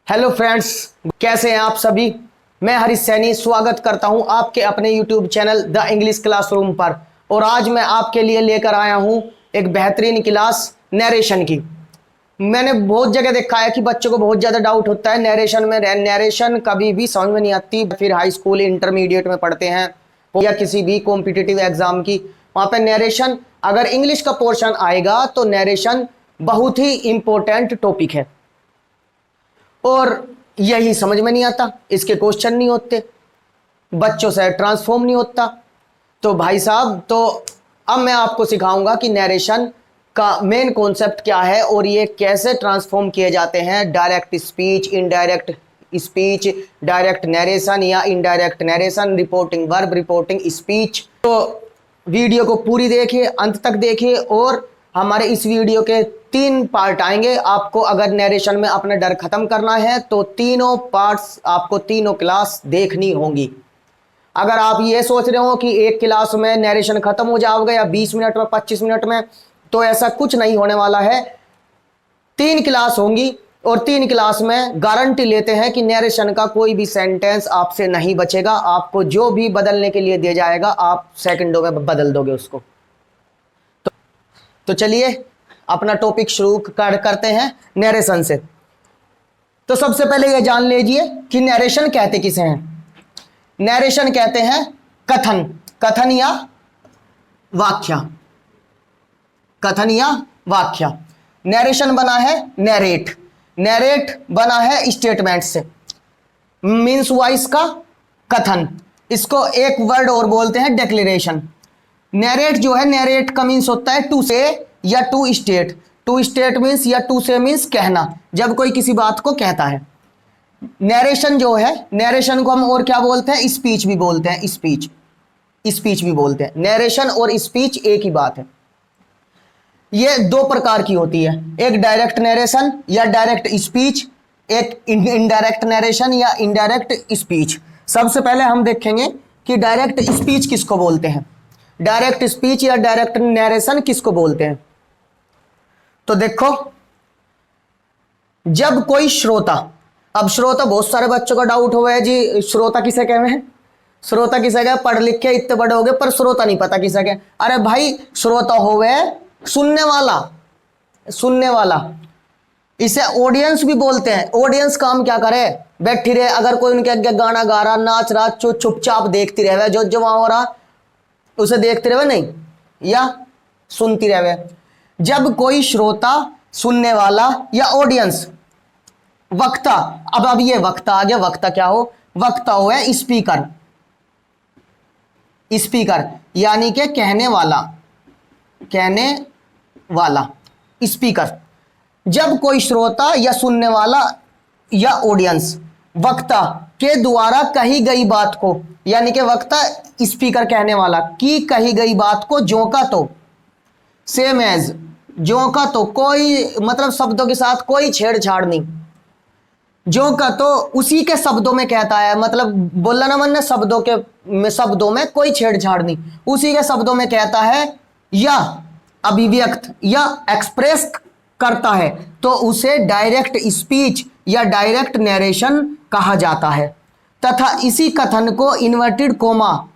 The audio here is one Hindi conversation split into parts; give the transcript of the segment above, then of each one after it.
हेलो फ्रेंड्स, कैसे हैं आप सभी। मैं हरीश सैनी स्वागत करता हूं आपके अपने YouTube channel the English classroom पर। और आज मैं आपके लिए लेकर आया हूं एक बेहतरीन क्लास नरेशन की। मैंने बहुत जगह देखा है कि बच्चों को बहुत ज़्यादा डाउट होता है नरेशन में। नरेशन कभी भी समझ में नहीं आती। फिर हाई स्कूल इंटरमीडिएट में पढ़ते हैं या किसी भी कॉम्पिटिटिव एग्जाम की, वहाँ पे नरेशन अगर इंग्लिश का पोर्शन आएगा तो नरेशन बहुत ही इंपॉर्टेंट टॉपिक है और यही समझ में नहीं आता, इसके क्वेश्चन नहीं होते, बच्चों से ट्रांसफॉर्म नहीं होता। तो भाई साहब, तो अब मैं आपको सिखाऊंगा कि नरेशन का मेन कॉन्सेप्ट क्या है और ये कैसे ट्रांसफॉर्म किए जाते हैं। Direct speech, indirect speech, direct narration या indirect narration, reporting verb, reporting speech. तो वीडियो को पूरी देखिए, अंत तक देखिए। और हमारे इस वीडियो के 3 पार्ट आएंगे। आपको अगर नरेशन में अपना डर खत्म करना है तो तीनों पार्ट्स आपको तीनों क्लास देखनी होंगी। अगर आप ये सोच रहे हो कि एक क्लास में नरेशन खत्म हो जाओगे या 20 मिनट में 25 मिनट में, तो ऐसा कुछ नहीं होने वाला है। 3 क्लास होंगी और 3 क्लास में गारंटी लेते हैं कि नरेशन का कोई भी सेंटेंस आपसे नहीं बचेगा। आपको जो भी बदलने के लिए दिया जाएगा आप सेकंडों में बदल दोगे उसको। तो चलिए अपना टॉपिक शुरू करते हैं नरेशन से। तो सबसे पहले ये जान लीजिए कि नरेशन कहते किसे हैं। नरेशन कहते हैं कथन, कथन या वाक्य, कथन या वाक्य। नरेशन बना है नरेट, नरेट बना है स्टेटमेंट से, मीन्स वॉइस का कथन। इसको एक वर्ड और बोलते हैं डिक्लेरेशन। नरेट जो है, नरेट का मीन्स होता है टू से या to state. To state means या टू से मीन्स कहना, जब कोई किसी बात को कहता है। नरेशन जो है, नरेशन को हम और क्या बोलते हैं, स्पीच भी बोलते हैं। स्पीच, स्पीच भी बोलते हैं। नरेशन और स्पीच एक ही बात है। ये 2 प्रकार की होती है, एक डायरेक्ट नरेशन या डायरेक्ट स्पीच, एक इनडायरेक्ट नरेशन या इनडायरेक्ट स्पीच। सबसे पहले हम देखेंगे कि डायरेक्ट स्पीच किसको बोलते हैं, डायरेक्ट स्पीच या डायरेक्ट नरेशन किसको बोलते हैं। तो देखो, जब कोई श्रोता, अब श्रोता बहुत सारे बच्चों का डाउट हुआ है जी, श्रोता किसे कहते हैं, श्रोता किसे कहते, पढ़ लिख के इतने बड़े हो गए पर श्रोता नहीं पता किसे कहते। अरे भाई, श्रोता होवे सुनने वाला, सुनने वाला। इसे ऑडियंस भी बोलते हैं। ऑडियंस काम क्या करे, बैठी रहे, अगर कोई उनके आगे गाना गा रहा, नाच रहा, चुपचाप देखती रहे, जो वहां हो रहा उसे देखते रहे नहीं, या सुनती रहे। जब कोई श्रोता, सुनने वाला या ऑडियंस, वक्ता, अब ये वक्ता आ गया। वक्ता क्या हो, वक्ता हो है स्पीकर, स्पीकर यानी कि कहने वाला, कहने वाला, स्पीकर। जब कोई श्रोता या सुनने वाला या ऑडियंस वक्ता के द्वारा कही गई बात को, यानी कि वक्ता स्पीकर कहने वाला की कही गई बात को जोका तो, सेम एज जोका तो, कोई मतलब शब्दों के साथ कोई छेड़छाड़ नहीं, जोका तो उसी के शब्दों में कहता है, मतलब बोलना ना मन ने शब्दों में कोई छेड़छाड़ नहीं, उसी के शब्दों में कहता है या अभिव्यक्त या एक्सप्रेस करता है, तो उसे डायरेक्ट स्पीच या डायरेक्ट नरेशन कहा जाता है। तथा इसी कथन को इन्वर्टेड कोमा,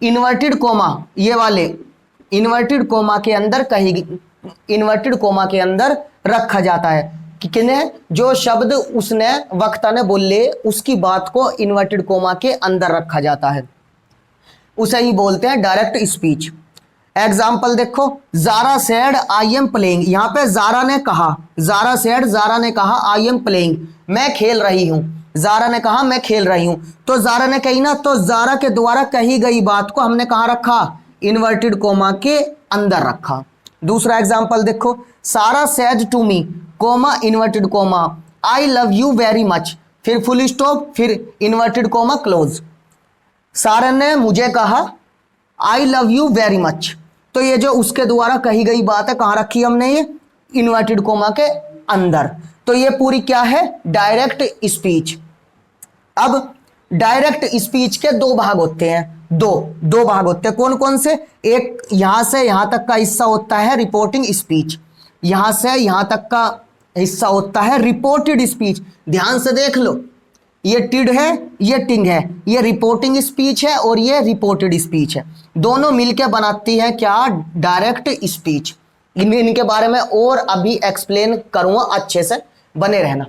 इन्वर्टेड कोमा, ये वाले इन्वर्टेड कोमा के अंदर इन्वर्टेड कोमा के अंदर रखा जाता है कि किन्हें, जो शब्द उसने वक्ता ने बोले उसकी बात को इन्वर्टेड कोमा के अंदर रखा जाता है, उसे ही बोलते हैं डायरेक्ट स्पीच। एग्जाम्पल देखो, Zara said I am playing. यहां पे जारा ने कहा, जारा सेड, जारा ने कहा आई एम प्लेइंग, मैं खेल रही हूं। जारा ने कहा मैं खेल रही हूं, तो जारा ने कही ना, तो जारा के द्वारा कही गई बात को हमने कहां रखा, इन्वर्टेड कोमा के अंदर रखा। दूसरा एग्जाम्पल देखो, Sara said to me, comma inverted comma, I love you very much, फिर फुल स्टॉप, फिर इन्वर्टेड कोमा क्लोज। सारा ने मुझे कहा I love you very much, तो ये जो उसके द्वारा कही गई बात है कहां रखी हमने, ये इन्वर्टेड कोमा के अंदर। तो ये पूरी क्या है, डायरेक्ट स्पीच। अब डायरेक्ट स्पीच के 2 भाग होते हैं, दो भाग होते हैं। कौन कौन से, एक यहां से यहां तक का हिस्सा होता है रिपोर्टिंग स्पीच, यहां से यहां तक का हिस्सा होता है रिपोर्टेड स्पीच। ध्यान से देख लो, ये टिड है, ये टिंग है, ये रिपोर्टिंग स्पीच है और ये रिपोर्टेड स्पीच है। दोनों मिलकर बनाती है क्या? Direct speech. इनके बारे में और अभी एक्सप्लेन करूंगा, अच्छे से बने रहना।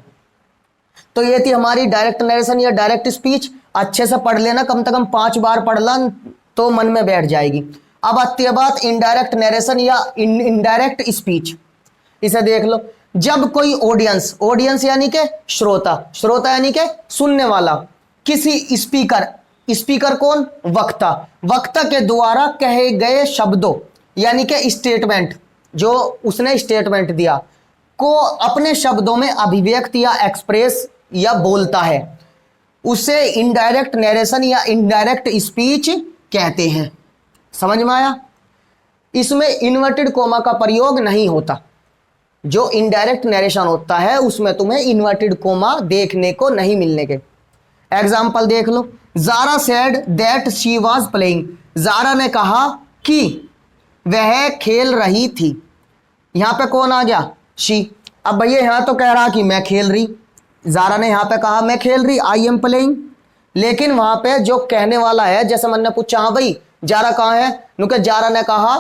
तो ये थी हमारी डायरेक्ट नरेशन या डायरेक्ट स्पीच। अच्छे से पढ़ लेना, कम से कम 5 बार पढ़ ला तो मन में बैठ जाएगी। अब आती है बात इनडायरेक्ट नरेशन या इनडायरेक्ट स्पीच। इसे देख लो, जब कोई ऑडियंस, ऑडियंस यानी के श्रोता, श्रोता यानी के सुनने वाला, किसी स्पीकर, स्पीकर कौन? वक्ता, वक्ता के द्वारा कहे गए शब्दों यानी के स्टेटमेंट, जो उसने स्टेटमेंट दिया को अपने शब्दों में अभिव्यक्त या एक्सप्रेस या बोलता है, उसे इनडायरेक्ट नरेशन या इनडायरेक्ट स्पीच कहते हैं। समझ में आया? इसमें इन्वर्टेड कोमा का प्रयोग नहीं होता। जो इनडायरेक्ट नरेशन होता है उसमें तुम्हें इन्वर्टेड कोमा देखने को नहीं मिलने के। एग्जाम्पल देख लो, Zara said that she was playing. Zara ने कहा कि वह खेल रही थी। यहां पे कौन आ गया? शी। अब भैया यहां तो कह रहा कि मैं खेल रही, जारा ने यहां पे कहा मैं खेल रही, आई एम प्लेइंग, लेकिन वहां पे जो कहने वाला है, जैसे मैंने पूछा हाँ भाई जारा कहाँ है, नुके जारा ने कहा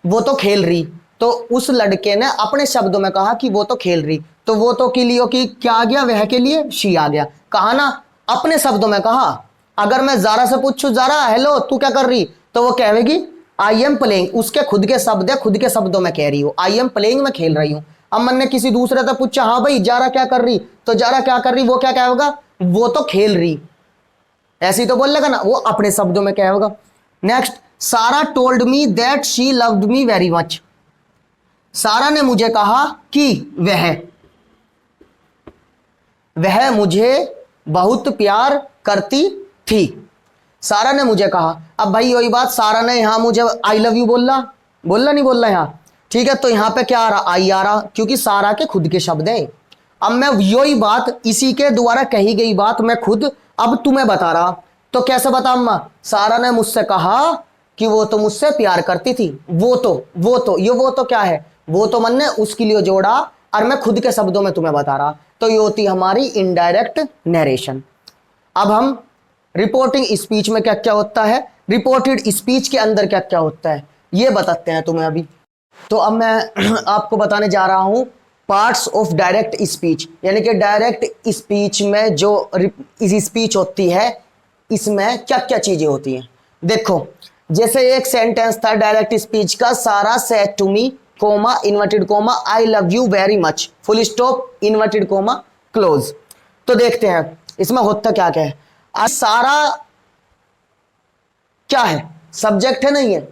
वो तो खेल रही, तो उस लड़के ने अपने शब्दों में कहा कि वो तो खेल रही, तो वो तो के लिए कि क्या आ गया? वह के लिए शी आ गया। कहा ना, अपने शब्दों में कहा। अगर मैं जारा से पूछूं जारा हेलो तू क्या कर रही, तो वो कहेगी आई एम प्लेइंग, उसके खुद के शब्द है, खुद के शब्दों में कह रही हूं आई एम प्लेइंग, मैं खेल रही हूं। अब मैंने किसी दूसरे से पूछा हाँ भाई जारा क्या कर रही, तो जारा क्या कर रही, वो क्या कहेगा? वो तो खेल रही। ऐसी तो बोल लेगा ना, वो अपने शब्दों में कहेगा। नेक्स्ट, सारा told me that she loved me very much. सारा ने मुझे कहा कि वह मुझे बहुत प्यार करती थी। सारा ने मुझे कहा। अब भाई वही बात, सारा ने यहां मुझे आई लव यू बोला, नहीं बोल रहा यहां, ठीक है, तो यहां पे क्या आ रहा? आई आ रहा, क्योंकि सारा के खुद के शब्द है। अब मैं यही बात, इसी के द्वारा कही गई बात मैं खुद अब तुम्हें बता रहा, तो कैसे बताऊंगा? सारा ने मुझसे कहा कि वो तो मुझसे प्यार करती थी। वो तो ये वो तो क्या है? वो तो मन ने उसके लिए जोड़ा और मैं खुद के शब्दों में तुम्हें बता रहा, तो ये होती हमारी इनडायरेक्ट नरेशन। अब हम रिपोर्टिंग स्पीच में क्या क्या होता है, रिपोर्टेड स्पीच के अंदर क्या क्या होता है, ये बताते हैं तुम्हें अभी। तो अब मैं आपको बताने जा रहा हूं पार्ट्स ऑफ डायरेक्ट स्पीच, यानी कि डायरेक्ट स्पीच में जो स्पीच होती है इसमें क्या क्या चीजें होती हैं। देखो, जैसे एक सेंटेंस था डायरेक्ट स्पीच का, Sara said to me comma inverted comma I love you very much full stop inverted comma close. तो देखते हैं इसमें होता क्या क्या है। सारा क्या है? सब्जेक्ट है, नहीं है?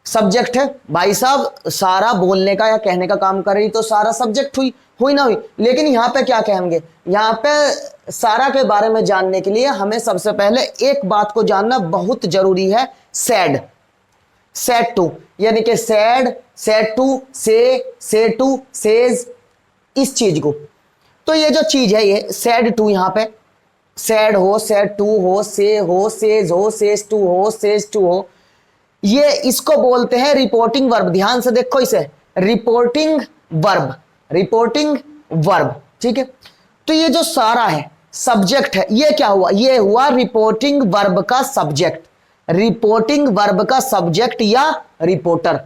सब्जेक्ट है भाई साहब, सारा बोलने का या कहने का काम कर रही, तो सारा सब्जेक्ट हुई ना हुई। लेकिन यहां पे क्या कहेंगे? यहां पे सारा के बारे में जानने के लिए हमें सबसे पहले एक बात को जानना बहुत जरूरी है, सैड, सैड टू, यानी कि सैड, सैड टू, से टू, सेज, इस चीज को। तो ये जो चीज है ये सैड टू, यहां पे सैड हो, सैड टू हो, से हो, सेज हो, सेज टू हो, सेज टू हो, ये इसको बोलते हैं रिपोर्टिंग वर्ब। ध्यान से देखो इसे, रिपोर्टिंग वर्ब, रिपोर्टिंग वर्ब, ठीक है। तो ये जो सारा है सब्जेक्ट है, ये क्या हुआ? ये हुआ रिपोर्टिंग वर्ब का सब्जेक्ट, रिपोर्टिंग वर्ब का सब्जेक्ट या रिपोर्टर।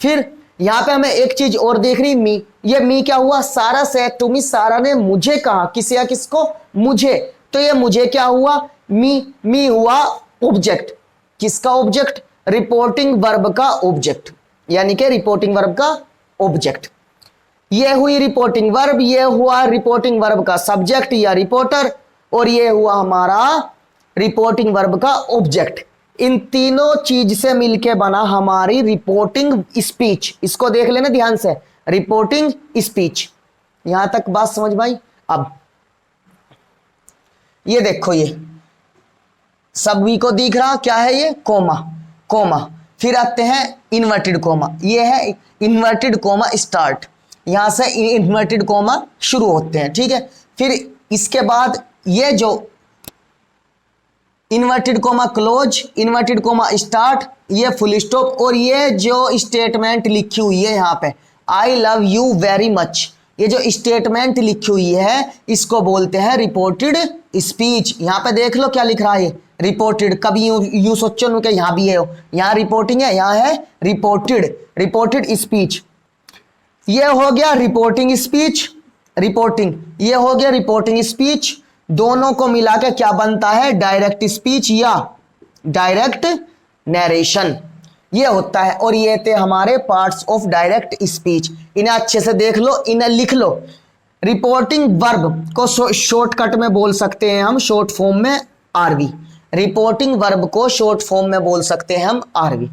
फिर यहां पे हमें एक चीज और देख रही, मी। ये मी क्या हुआ? सारा सेड टू मी, सारा ने मुझे कहा, किसी या किसको? मुझे। तो ये मुझे क्या हुआ? मी हुआ ऑब्जेक्ट। किसका ऑब्जेक्ट? रिपोर्टिंग वर्ब का ऑब्जेक्ट, यानी कि रिपोर्टिंग वर्ब का ऑब्जेक्ट। ये हुई रिपोर्टिंग वर्ब, ये हुआ रिपोर्टिंग वर्ब का सब्जेक्ट या रिपोर्टर, और ये हुआ हमारा रिपोर्टिंग वर्ब का ऑब्जेक्ट। इन तीनों चीज से मिलके बना हमारी रिपोर्टिंग स्पीच। इसको देख लेना ध्यान से, रिपोर्टिंग स्पीच। यहां तक बात समझ में आई? अब ये देखो, ये सभी को दिख रहा क्या है? ये कोमा, कोमा। फिर आते हैं इन्वर्टेड कोमा, ये है इन्वर्टेड कोमा स्टार्ट, यहां से इन्वर्टेड कोमा शुरू होते हैं, ठीक है। फिर इसके बाद ये जो inverted comma close, inverted coma start, ये फुल स्टॉप, और ये जो स्टेटमेंट लिखी हुई है यहां पे आई लव यू वेरी मच, ये जो स्टेटमेंट लिखी हुई है इसको बोलते हैं रिपोर्टेड स्पीच। यहां पे देख लो क्या लिख रहा है, रिपोर्टेड। कभी यू सोचो नु के यहां भी है, यहां रिपोर्टिंग है, यहां है रिपोर्टेड, रिपोर्टेड स्पीच। ये हो गया रिपोर्टिंग स्पीच, रिपोर्टिंग, ये हो गया रिपोर्टिंग स्पीच। दोनों को मिला के क्या बनता है, डायरेक्ट स्पीच या डायरेक्ट नरेशन, ये होता है। और ये थे हमारे पार्ट्स ऑफ डायरेक्ट स्पीच। इन्हें अच्छे से देख लो, इन्हें लिख लो। रिपोर्टिंग वर्ब को शॉर्टकट में बोल सकते हैं हम, शॉर्ट फॉर्म में आरवी। रिपोर्टिंग वर्ब को शॉर्ट फॉर्म में बोल सकते हैं हम आरवी।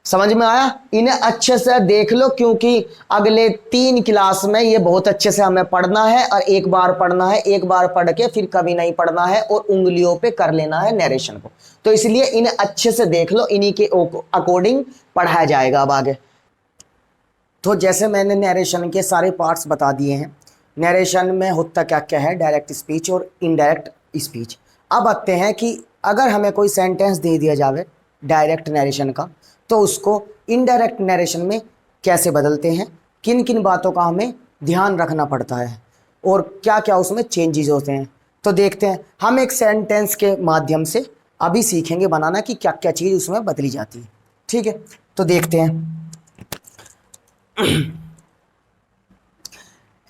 समझ में आया? इन्हें अच्छे से देख लो, क्योंकि अगले 3 क्लास में ये बहुत अच्छे से हमें पढ़ना है। और एक बार पढ़ना है, एक बार पढ़ के फिर कभी नहीं पढ़ना है, और उंगलियों पे कर लेना है नरेशन को। तो इसलिए इन्हें अच्छे से देख लो, इन्हीं के अकॉर्डिंग पढ़ाया जाएगा अब आगे। तो जैसे मैंने नरेशन के सारे पार्ट्स बता दिए हैं, नरेशन में होता क्या क्या है, डायरेक्ट स्पीच और इनडायरेक्ट स्पीच। अब आते हैं कि अगर हमें कोई सेंटेंस दे दिया जावे डायरेक्ट नरेशन का, तो उसको इनडायरेक्ट नरेशन में कैसे बदलते हैं, किन किन बातों का हमें ध्यान रखना पड़ता है, और क्या क्या उसमें चेंजेस होते हैं। तो देखते हैं, हम एक सेंटेंस के माध्यम से अभी सीखेंगे बनाना कि क्या क्या चीज़ उसमें बदली जाती है। ठीक है, तो देखते हैं।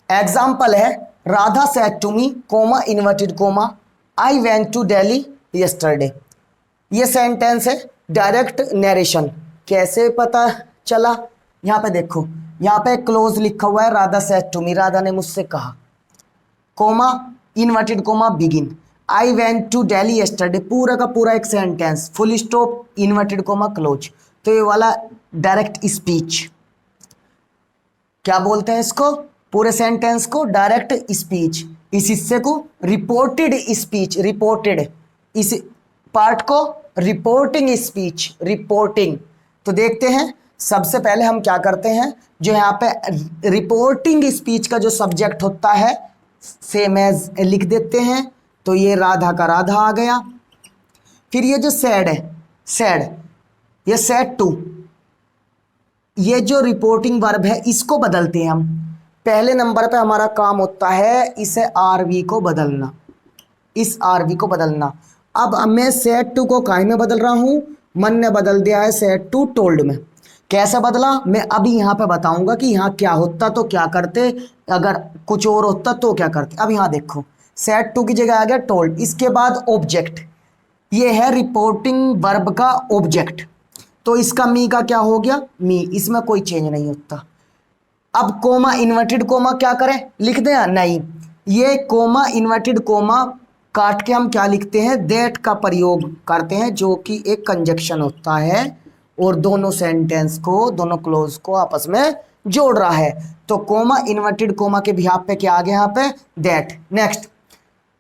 एग्जाम्पल है, Radha said to me comma inverted comma I went to Delhi yesterday. ये सेंटेंस है डायरेक्ट नरेशन। कैसे पता चला? यहां पे देखो, यहां पे क्लोज लिखा हुआ है, Radha said to me, Radha ने मुझसे कहा, comma inverted comma begin, I went to Delhi yesterday, पूरा का पूरा एक sentence, full stop inverted comma close. तो ये वाला डायरेक्ट स्पीच, क्या बोलते हैं इसको, पूरे सेंटेंस को डायरेक्ट स्पीच। इस हिस्से को रिपोर्टेड स्पीच, रिपोर्टेड, इस पार्ट को रिपोर्टिंग स्पीच, रिपोर्टिंग। तो देखते हैं, सबसे पहले हम क्या करते हैं, जो यहाँ पे रिपोर्टिंग स्पीच का जो सब्जेक्ट होता है सेम एज लिख देते हैं। तो ये राधा का राधा आ गया। फिर ये जो सैड है, सैड, ये सैड टू, ये जो रिपोर्टिंग वर्ब है इसको बदलते हैं हम। पहले नंबर पे हमारा काम होता है इसे आरवी को बदलना, इस आरवी को बदलना। अब मैं सेड टू को काहे में बदल रहा हूं, मन ने बदल दिया है सेड टू टोल्ड में। कैसे बदला मैं अभी यहां पे बताऊंगा कि यहां क्या होता तो क्या करते, अगर कुछ और होता तो क्या करते। अब यहां देखो, सेड टू की जगह आ गया टोल्ड, इसके बाद ऑब्जेक्ट, ये है रिपोर्टिंग वर्ब का ऑब्जेक्ट। तो इसका मी का क्या हो गया, मी, इसमें कोई चेंज नहीं होता। अब कोमा इन्वर्टेड कोमा क्या करें, लिख दें या नहीं, ये कोमा इन्वर्टेड कोमा काट के हम क्या लिखते हैं, दैट का प्रयोग करते हैं, जो कि एक कंजक्शन होता है और दोनों सेंटेंस को, दोनों क्लोज को आपस में जोड़ रहा है। तो कोमा इन्वर्टेड कोमा के बिहाफ पे क्या आ गया यहाँ पे, दैट। नेक्स्ट,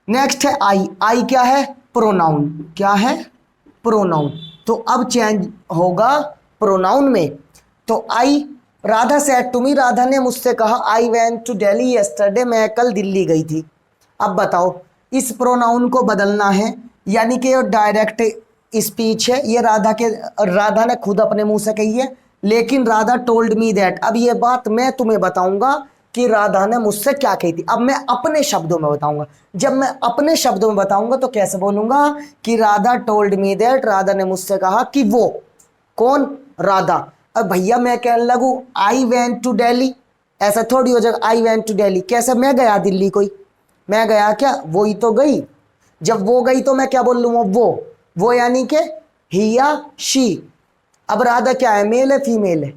नेक्स्ट है आई, आई क्या है, प्रोनाउन, क्या है, प्रोनाउन। तो अब चेंज होगा प्रोनाउन में। तो I, Radha said to me, Radha ने मुझसे कहा, I went to Delhi yesterday, मैं कल दिल्ली गई थी। अब बताओ, इस प्रोनाउन को बदलना है, यानी कि ये डायरेक्ट स्पीच है, ये राधा ने खुद अपने मुंह से कही है, लेकिन राधा टोल्ड मी दैट। अब ये बात मैं तुम्हें बताऊंगा कि राधा ने मुझसे क्या कही थी। अब मैं अपने शब्दों में बताऊंगा। जब मैं अपने शब्दों में बताऊंगा तो कैसे बोलूंगा कि Radha told me that, Radha ने मुझसे कहा कि वो, कौन, राधा। अब भैया मैं कहने लगू आई वेंट टू दिल्ली, ऐसा थोड़ी हो जाएगा, आई वेंट टू दिल्ली, कैसे, मैं गया दिल्ली, कोई मैं गया क्या, वो ही तो गई। जब वो गई तो मैं क्या बोल लूंगा, वो यानी कि ही या शी। अब राधा क्या है, मेल है फीमेल है,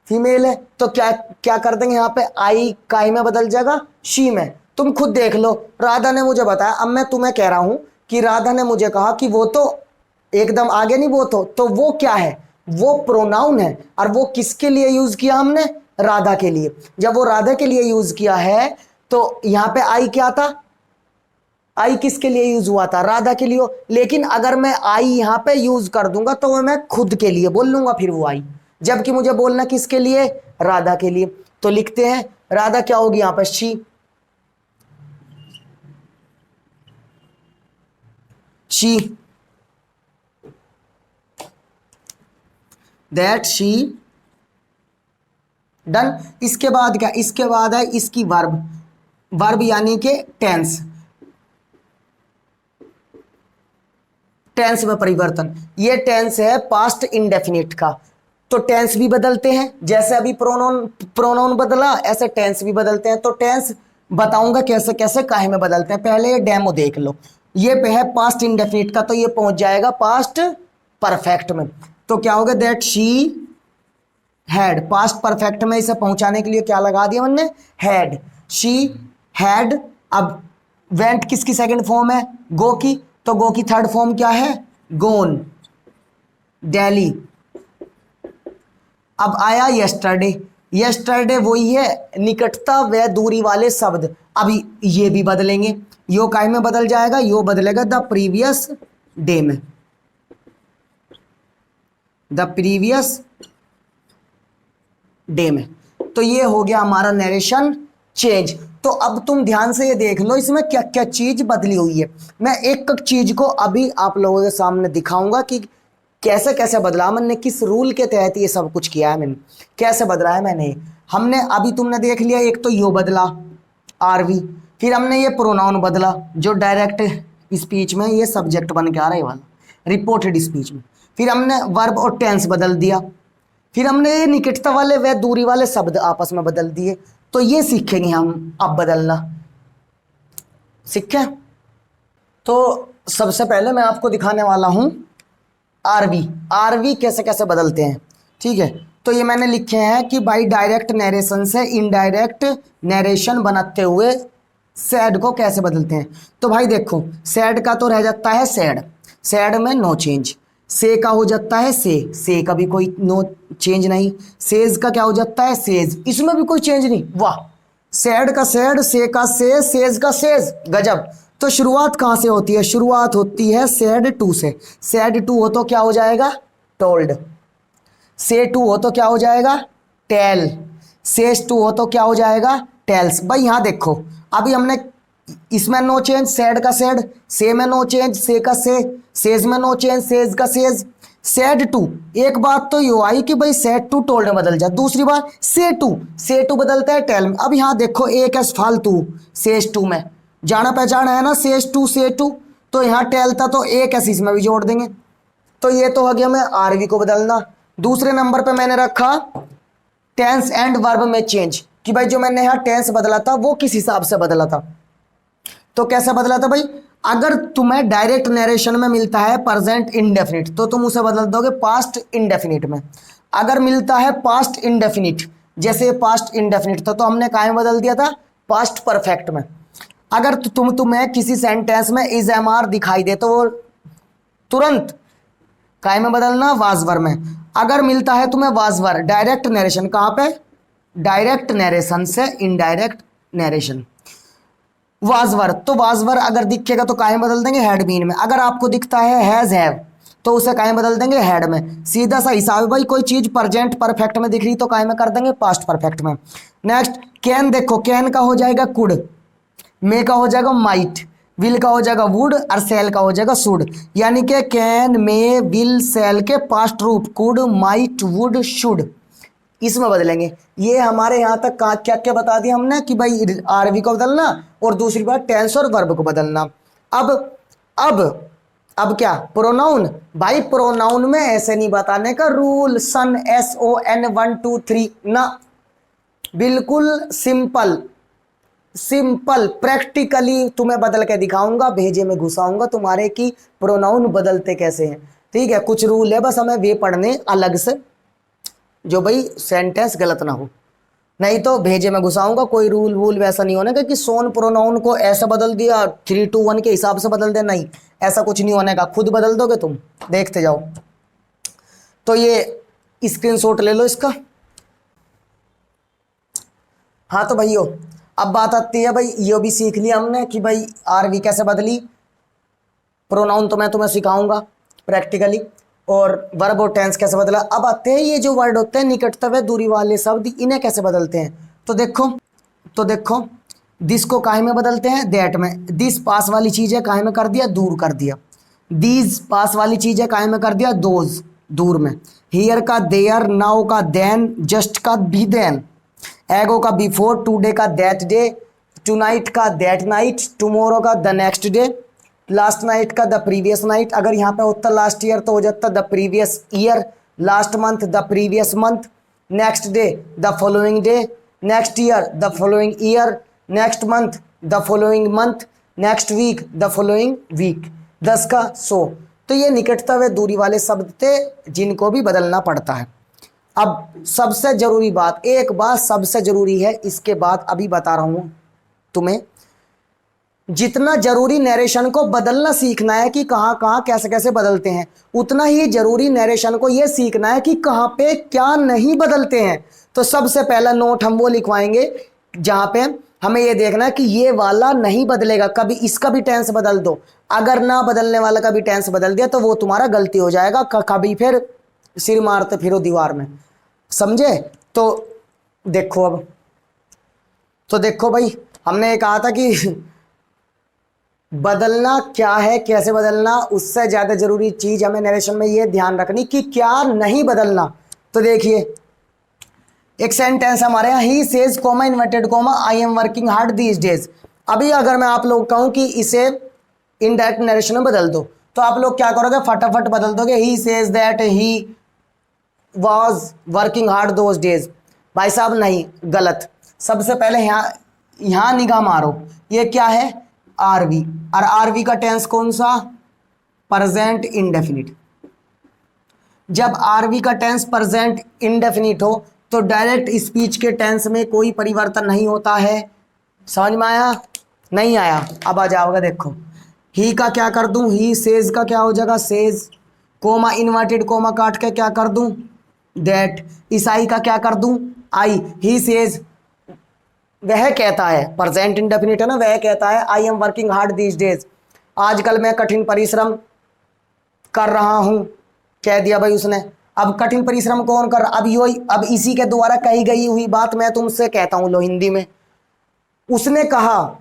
फीमेल है, तो क्या क्या कर देंगे यहाँ पे, आई काय में बदल जाएगा, शी में। तुम खुद देख लो, राधा ने मुझे बताया, अब मैं तुम्हें कह रहा हूं कि राधा ने मुझे कहा कि वो, तो एकदम आगे नहीं, वो तो वो क्या है, वो प्रोनाउन है। और वो किसके लिए यूज किया हमने, राधा के लिए। जब वो राधा के लिए यूज किया है तो यहां पे आई क्या था, आई किसके लिए यूज हुआ था, राधा के लिए। लेकिन अगर मैं आई यहां पे यूज कर दूंगा तो मैं खुद के लिए बोल लूंगा फिर वो आई, जबकि मुझे बोलना किसके लिए, राधा के लिए। तो लिखते हैं, राधा क्या होगी यहां पर, she, she, that she done. इसके बाद क्या, इसके बाद है इसकी वर्ब, वर्ब यानी कि टेंस, टेंस में परिवर्तन। ये टेंस है पास्ट इंडेफिनिट का। तो टेंस भी बदलते हैं, जैसे अभी प्रोनाउन प्रोनाउन बदला ऐसे टेंस भी बदलते हैं। तो टेंस बताऊंगा कैसे कैसे काहे में बदलते हैं। पहले ये डेमो देख लो, ये है पास्ट इंडेफिनिट का, तो ये पहुंच जाएगा पास्ट परफेक्ट में। तो क्या होगा, that she had, past perfect में इसे पहुंचाने के लिए क्या लगा दिया मैंने, हैड, शी हैड। अब वेंट किसकी सेकंड फॉर्म है, गो की, तो गो की थर्ड फॉर्म क्या है, गोन, डेली। अब आया यस्टरडे, यस्टरडे वही है निकटता व दूरी वाले शब्द। अभी ये भी बदलेंगे, यो काय में बदल जाएगा, यो बदलेगा द प्रीवियस डे में, द प्रीवियस डे में। तो ये हो गया हमारा नरेशन चेंज। तो अब तुम ध्यान से ये देख लो इसमें क्या क्या चीज बदली हुई है। मैं एक एक चीज को अभी आप लोगों के सामने दिखाऊंगा कि कैसे कैसे बदला, मैंने किस रूल के तहत ये सब कुछ किया है, मैंने कैसे बदला है मैंने। हमने अभी तुमने देख लिया, एक तो यो बदला आरवी, फिर हमने ये प्रोनाउन बदला जो डायरेक्ट स्पीच में ये सब्जेक्ट बन के आ रहा है वाला, रिपोर्टेड स्पीच में। फिर हमने वर्ब और टेंस बदल दिया, फिर हमने ये निकटता वाले व दूरी वाले शब्द आपस में बदल दिए। तो ये सीखेंगे हम अब बदलना, सीखे। तो सबसे पहले मैं आपको दिखाने वाला हूं आरवी, आरवी कैसे कैसे बदलते हैं, ठीक है। तो ये मैंने लिखे हैं कि बाई डायरेक्ट नरेशन से इनडायरेक्ट नरेशन बनाते हुए सैड को कैसे बदलते हैं। तो भाई देखो, सैड का तो रह जाता है सैड, सैड में नो चेंज। से का हो जाता है से का भी कोई नो चेंज नहीं। सेज का क्या हो जाता है सेज, इसमें भी कोई चेंज नहीं। वाह, सैड का सैड, से का से, सेज का सेज, गजब। तो शुरुआत कहाँ से होती है, शुरुआत होती है सैड टू से। सैड टू हो तो क्या हो जाएगा, टोल्ड। से टू हो तो क्या हो जाएगा, टेल। सेज टू हो तो क्या हो जाएगा, टेल्स। भाई यहाँ देखो, अभी हमने इसमें नो चेंज, सैड का सैड, से में नो चेंज, से का से, सेज में नो चेंज, सेज का सेज। सैड टू, एक बात तो यो आई कि भाई सैड टू टोल्ड में बदल जाए। दूसरी बात से टू बदलता है टेल में। अब यहाँ देखो एक है फालतू सेज टू में, जाना पहचाना है ना, सेज टू से टू, तो यहाँ टेल था तो एक है इसमें भी जोड़ देंगे। तो ये तो हो गया मैं आरवी को बदलना। दूसरे नंबर पे मैंने रखा टेंस एंड वर्ब में चेंज, कि भाई जो मैंने यहाँ टेंस बदला था वो किस हिसाब से बदला था। तो कैसे बदला था भाई, अगर तुम्हें डायरेक्ट नरेशन में मिलता है प्रेजेंट इंडेफिनिट तो तुम उसे बदल दोगे पास्ट इंडेफिनिट में। अगर मिलता है पास्ट इंडेफिनिट, जैसे पास्ट इंडेफिनिट था तो हमने काहे में बदल दिया था, पास्ट परफेक्ट में। अगर तुम्हें किसी सेंटेंस में इज एम आर दिखाई दे तो वो तुरंत काहे में बदलना, वाजवर में। अगर मिलता है तुम्हें वाजवर, डायरेक्ट नरेशन, कहाँ पे, डायरेक्ट नरेशन से इनडायरेक्ट नरेशन, वाजवर। तो वाजवर अगर दिखेगा तो काहे बदल देंगे, हैड बीन में। अगर आपको दिखता है हैज हैव तो उसे काहे बदल देंगे, हैड में। सीधा सा हिसाब है भाई, कोई चीज प्रेजेंट परफेक्ट में दिख रही तो काहे में कर देंगे, पास्ट परफेक्ट में। नेक्स्ट कैन, देखो कैन का हो जाएगा कुड, मे का हो जाएगा माइट, विल का हो जाएगा वुड और सेल का हो जाएगा शुड। यानी कि कैन, मे, विल, सेल के पास्ट रूप कुड, माइट, वुड, शुड, इसमें बदलेंगे। ये हमारे यहाँ तक क्या क्या बता दिया हमने कि भाई आरवी को बदलना और दूसरी बात टेंस और वर्ब को बदलना। अब क्या, प्रोनाउन। भाई प्रोनाउन में ऐसे नहीं बताने का रूल, सन, SON 1 2 3 ना, बिल्कुल सिंपल सिंपल प्रैक्टिकली तुम्हें बदल के दिखाऊंगा, भेजे में घुसाऊंगा तुम्हारे की प्रोनाउन बदलते कैसे हैं। ठीक है, कुछ रूल है बस हमें वे पढ़ने अलग से, जो भाई सेंटेंस गलत ना हो, नहीं तो भेजे में घुसाऊंगा। कोई रूल वूल वैसा नहीं होने का कि सोन प्रोनाउन को ऐसा बदल दिया 3 2 1 के हिसाब से बदल दे, नहीं ऐसा कुछ नहीं होने का, खुद बदल दोगे तुम, देखते जाओ। तो ये स्क्रीनशॉट ले लो इसका। हाँ तो भाइयों अब बात आती है, भाई ये भी सीख लिया हमने कि भाई आरवी कैसे बदली, प्रोनाउन तो मैं तुम्हें सिखाऊंगा प्रैक्टिकली, और वर्ब और टेंस कैसे बदला। अब आते हैं ये जो वर्ड होते हैं निकटता व दूरी वाले शब्द, इन्हें कैसे बदलते हैं। तो देखो दिस को काहे में बदलते हैं, दैट में। दिस पास वाली चीज है, काहे में कर दिया, दूर कर दिया। दीज पास वाली चीज है, काहे में कर दिया, दोज दूर में। हियर का देयर, नाउ का देन, जस्ट का भी देन, एगो का बिफोर, टुडे का दैट डे, टुनाइट का दैट नाइट, टुमारो का the next day, last night का द प्रीवियस नाइट। अगर यहाँ पे होता लास्ट ईयर तो हो जाता the previous year, last month the previous month, next day the following day, next year the following year, next month the following month, next week the following week. 10 का 100। तो ये निकटता व दूरी वाले शब्द थे जिनको भी बदलना पड़ता है। अब सबसे जरूरी बात, एक बात सबसे जरूरी है, इसके बाद अभी बता रहा हूं तुम्हें। जितना जरूरी नरेशन को बदलना सीखना है कि कहां कहां कैसे कैसे बदलते हैं, उतना ही जरूरी नरेशन को यह सीखना है कि कहां पे क्या नहीं बदलते हैं। तो सबसे पहला नोट हम वो लिखवाएंगे जहां पे हमें ये देखना है कि ये वाला नहीं बदलेगा, कभी इसका भी टेंस बदल दो। अगर ना बदलने वाला का भी टेंस बदल दिया तो वो तुम्हारा गलती हो जाएगा, कभी फिर सिर मारते फिरो दीवार में, समझे। तो देखो अब, तो देखो भाई, हमने ये कहा था कि बदलना क्या है, कैसे बदलना, उससे ज्यादा जरूरी चीज हमें नरेशन में ये ध्यान रखनी कि क्या नहीं बदलना। तो देखिए एक सेंटेंस हमारे यहाँ, he says coma inverted comma I am working hard these days. अभी अगर मैं आप लोग कहूं कि इसे इनडायरेक्ट नरेशन में बदल दो तो आप लोग क्या करोगे, फटाफट बदल दोगे, ही says that he was working hard those days. भाई साहब नहीं, गलत। सबसे पहले यहाँ निगाह मारो, ये क्या है, आरवी, और आरवी का टेंस कौन सा, प्रेजेंट इंडेफिनिट। जब आरवी का टेंस प्रेजेंट इंडेफिनिट हो तो डायरेक्ट स्पीच के टेंस में कोई परिवर्तन नहीं होता है। समझ में आया, नहीं आया, अब आ जाओगे। देखो ही का क्या कर दूं, ही सेज का क्या हो जाएगा, सेज, कोमा इन्वर्टेड कोमा काट के क्या कर दूं, दैट। ईसाई का क्या कर दूं, आई। ही सेज वह कहता है, प्रेजेंट इंडेफिनिट है ना, वह कहता है, I am working hard these days, आजकल मैं कठिन परिश्रम कर रहा हूं, कह दिया भाई उसने। अब कठिन परिश्रम कौन कर, अब यो, अब इसी के द्वारा कही गई हुई बात मैं तुमसे कहता हूं, लो हिंदी में। उसने कहा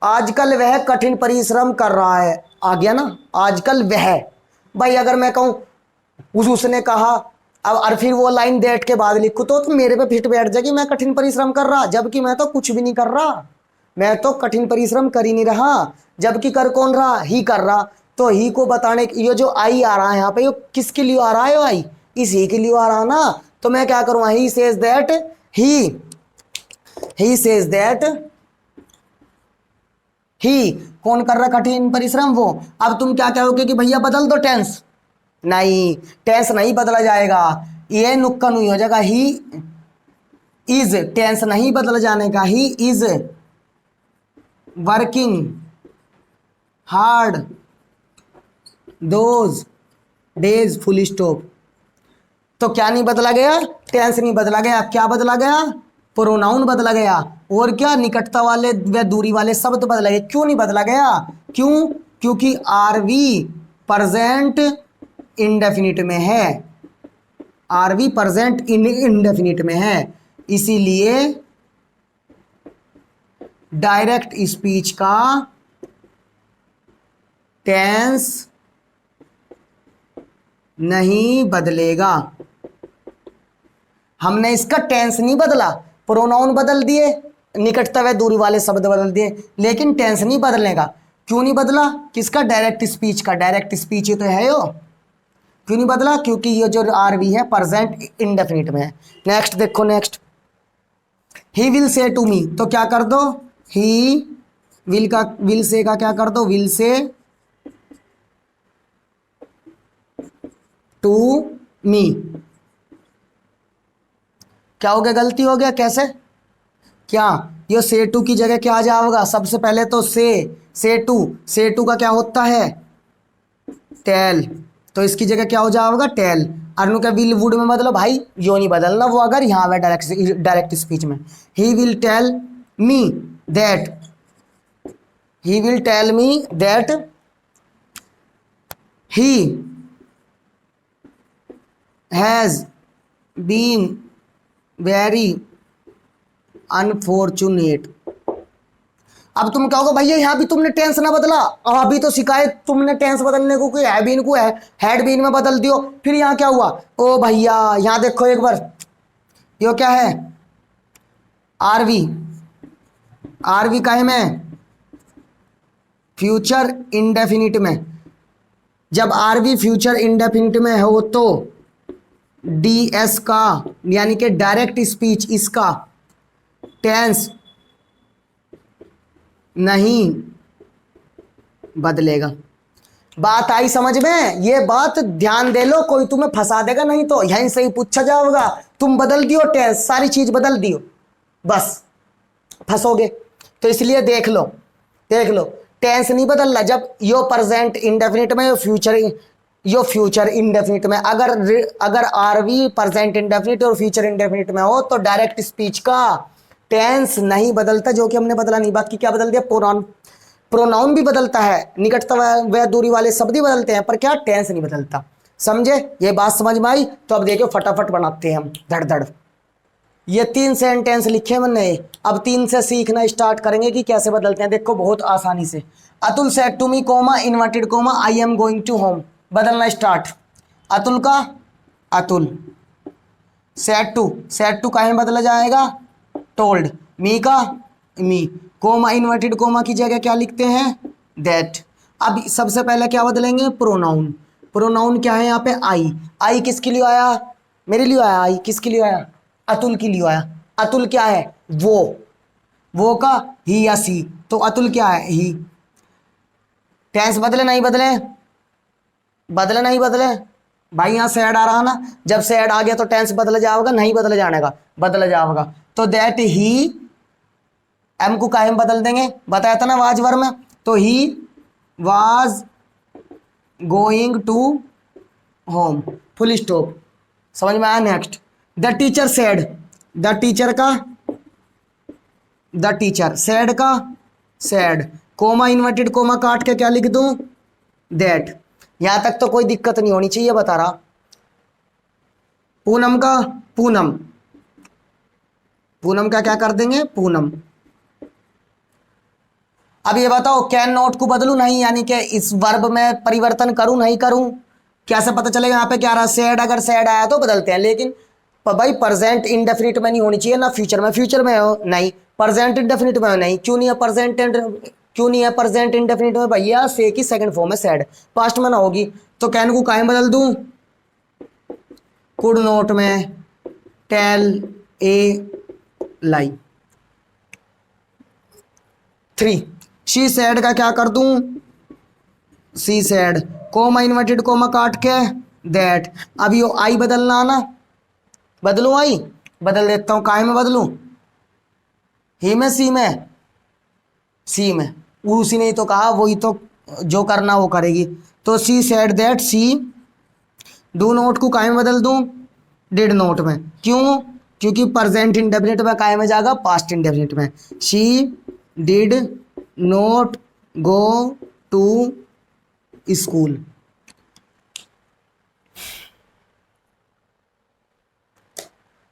आजकल वह कठिन परिश्रम कर रहा है, आ गया ना, आजकल वह। भाई अगर मैं कहूं उसने कहा, अब और फिर वो लाइन दैट के बाद लिखो तो मेरे पे फिट बैठ जाएगी, मैं कठिन परिश्रम कर रहा, जबकि मैं तो कुछ भी नहीं कर रहा, मैं तो कठिन परिश्रम कर ही नहीं रहा। जबकि कर कौन रहा, ही कर रहा। तो ही को बताने, ये जो आई आ रहा है यहाँ पे, ये किसके लिए आ रहा है, आई इस ही के लिए आ रहा ना। तो मैं क्या करूँगा, he says that, he says that, ही कौन कर रहा कठिन परिश्रम, वो। अब तुम क्या कहोगे कि भैया बदल दो टेंस, नहीं, टेंस नहीं बदला जाएगा, ये नुक्का नहीं हो जाएगा। ही इज, टेंस नहीं बदला जाने का, he is working hard those days, full stop. तो क्या नहीं बदला गया, टेंस नहीं बदला गया, क्या बदला गया, प्रोनाउन बदला गया, और क्या, निकटता वाले व दूरी वाले शब्द बदला गया। क्यों नहीं बदला गया, क्यों, क्योंकि आरवी प्रेजेंट इंडेफिनिट में है, आरवी प्रेजेंट इंडेफिनिट में है, इसीलिए डायरेक्ट स्पीच का टेंस नहीं बदलेगा। हमने इसका टेंस नहीं बदला, प्रोनाउन बदल दिए, निकटता व दूरी वाले शब्द बदल दिए, लेकिन टेंस नहीं बदलने का। क्यों नहीं बदला, किसका, डायरेक्ट स्पीच का। डायरेक्ट स्पीच ही तो है यो, क्यों नहीं बदला, क्योंकि ये जो आरवी है प्रेजेंट इंडेफिनिट में है। नेक्स्ट देखो, next, he will say to me, तो क्या कर दो, ही विल का, विल से का क्या कर दो, विल से टू मी। क्या हो गया, गलती हो गया, कैसे, क्या, ये से टू की जगह क्या आ जाएगा, सबसे पहले तो से टू का क्या होता है, टेल, तो इसकी जगह क्या हो जाएगा, टेल। अर्नु का विल वुड में बदलो, भाई यो नहीं बदलना, वो अगर यहाँ पे डायरेक्ट स्पीच में, he will tell me that, he will tell me that he has been very unfortunate. अब तुम कहोगे भैया यहाँ भी तुमने टेंस ना बदला, अभी तो शिकायत तुमने टेंस बदलने को, कोई है बीन को है हैड बीन में बदल दियो, फिर यहाँ क्या हुआ, ओ भैया यहाँ देखो एक बार, यो क्या है, आरवी, आरवी काहे में, फ्यूचर इंडेफिनिट में। जब आरवी फ्यूचर इंडेफिनिट में हो तो डीएस का यानी कि डायरेक्ट स्पीच, इसका टेंस नहीं बदलेगा। बात आई समझ में? ये बात ध्यान दे लो, कोई तुम्हें फंसा देगा नहीं तो यहीं से ही पूछा जाएगा, तुम बदल दियो टेंस, सारी चीज बदल दियो, बस फंसोगे। तो इसलिए देख लो, देख लो, टेंस नहीं बदल रहा। जब यो प्रेजेंट इंडेफिनिट में, यो फ्यूचर इंडेफिनिट में, अगर आरवी प्रेजेंट इंडेफिनिट और फ्यूचर इंडेफिनिट में हो तो डायरेक्ट स्पीच का टेंस नहीं बदलता, जो कि हमने बदला नहीं। बाकी क्या बदल दिया, प्रोनाउन भी बदलता है, निकटता व दूरी वाले शब्द ही बदलते हैं, पर क्या टेंस नहीं बदलता। समझे? ये बात समझ में आई? तो अब देखो फटाफट बनाते हैं हम धड़ धड़। ये 3 सेंटेंस लिखे मैंने, अब 3 से सीखना स्टार्ट करेंगे कि कैसे बदलते हैं। देखो बहुत आसानी से, Atul said to me comma inverted comma I am going to home, बदलना स्टार्ट। अतुल का अतुल, सेड टू काहे बदला जाएगा, टोल्ड। मी का मी, कोमा इन्वर्टेड कोमा की जगह क्या लिखते हैं, दैट। अब सबसे पहले क्या बदलेंगे, प्रोनाउन। प्रोनाउन क्या है यहाँ पे, आई। आई किसके लिए आया, मेरे लिए आया। आई किसके लिए आया, अतुल के लिए आया। अतुल क्या है, वो का ही या सी, तो अतुल क्या है, ही। टेंस बदले नहीं बदले, बदले नहीं बदले भाई, यहाँ सैड आ रहा ना, जब सैड आ गया तो टेंस बदल जाएगा, नहीं बदल जाने का, बदल जाएगा। तो दैट ही, एम को काहे में बदल देंगे, बताया था ना वाज वर्ब में, तो he was going to home, full stop. समझ में आया? Next, the teacher said, the teacher का द टीचर, सेड का सेड, कोमा इन्वर्टेड कोमा काट के क्या लिख दूं, दैट। यहां तक तो कोई दिक्कत नहीं होनी चाहिए, बता रहा। पूनम का पूनम, पूनम का क्या कर देंगे, पूनम। अब ये बताओ कैन नॉट को बदलू नहीं, यानी कि इस वर्ब में परिवर्तन करूं नहीं करूं, कैसे पता चलेगा? यहाँ पे क्या रहा, सेड, अगर सेड आया तो बदलते हैं, लेकिन भाई प्रेजेंट इंडेफिनिट में नहीं होनी चाहिए ना फ्यूचर में। फ्यूचर में हो नहीं, प्रेजेंट इंडेफिनिट में हो नहीं। क्यों नहीं है प्रेजेंट इंडेफिनिट में भैया, से की सेकंड फॉर्म है सेड, पास्ट में ना होगी। तो कैन को काहे बदल दूं, कुड नोट में tell a lie. 3, she said का क्या कर दूं, she said, comma inverted comma काट के दैट। अब यो आई बदलना ना, बदलू आई, बदल देता हूं। काहे में बदलूं, ही में, सी में, सी में। उसी ने तो कहा, वही तो जो करना वो करेगी। तो she said that, she. Do not को काहे में बदल दूं, डिड नोट में। क्यों, क्योंकि प्रेजेंट इंडेफिनिट में काहे में जाएगा, पास्ट इंडेफिनिट में। She did not go to school.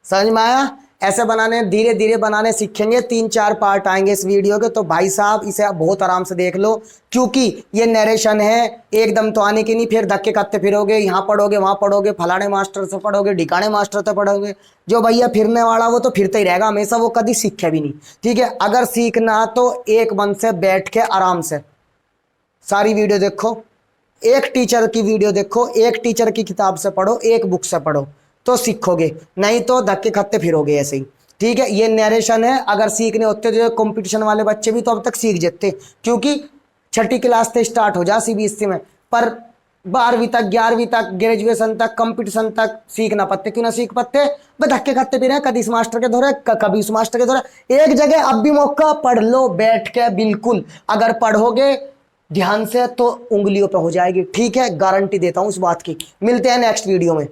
समझ में आया? ऐसे बनाने, धीरे धीरे बनाने सीखेंगे। 3-4 पार्ट आएंगे इस वीडियो के, तो भाई साहब इसे आप बहुत आराम से देख लो, क्योंकि ये नरेशन है, एकदम तो आने की नहीं, फिर धक्के खाते फिरोगे, यहाँ पढ़ोगे वहाँ पढ़ोगे, फलाने मास्टर से पढ़ोगे, ढिकाने मास्टर से पढ़ोगे। जो भैया फिरने वाला वो तो फिरते ही रहेगा हमेशा, वो कभी सीखे भी नहीं। ठीक है, अगर सीखना तो एक मन से बैठ के आराम से सारी वीडियो देखो, एक टीचर की वीडियो देखो, एक टीचर की किताब से पढ़ो, एक बुक से पढ़ो, तो सीखोगे, नहीं तो धक्के खाते फिरोगे ऐसे ही। ठीक है, ये नरेशन है। अगर सीखने होते तो कंपटीशन वाले बच्चे भी तो अब तक सीख जाते, क्योंकि 6ठी क्लास से स्टार्ट हो जा सीबीएसई में, पर 12वीं तक, 11वीं तक, ग्रेजुएशन तक, कंपटीशन तक सीख ना पाते। क्यों ना सीख पाते, धक्के खाते भी रहे, कभी इस मास्टर के धोरे, कभी उस मास्टर के धोरे। एक जगह अब भी मौका, पढ़ लो बैठ के, बिल्कुल अगर पढ़ोगे ध्यान से तो उंगलियों पे हो जाएगी। ठीक है, गारंटी देता हूं इस बात की। मिलते हैं नेक्स्ट वीडियो में।